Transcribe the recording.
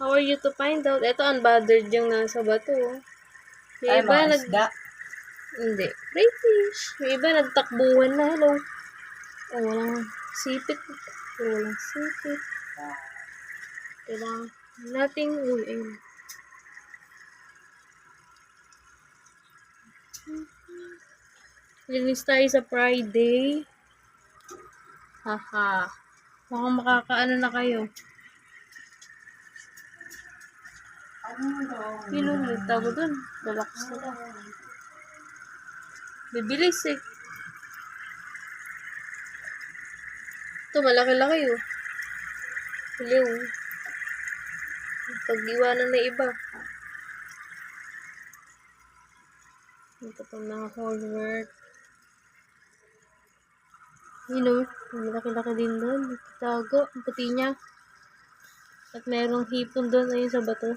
How are you to find out? Ito, unbothered yung nasa bato. Yung Ay, iba, mga isda. Hindi. Crayfish. Yung iba, nagtakbuhan na. Hello. Oh, walang sipit. Walang sipit. Kailangan nating uliin. Linis tayo sa Friday. Haha. Mukhang makakaano na kayo. Pinulit ako dun. Relax na lang. Bibilis eh. Ito, malaki-laki oh. Hello. Pag-iwanan na iba. Ito pang mga homework. Yun o. Malaki-laki din doon. Tago. Ang puti niya. At merong hipon doon. Ayun sa bato.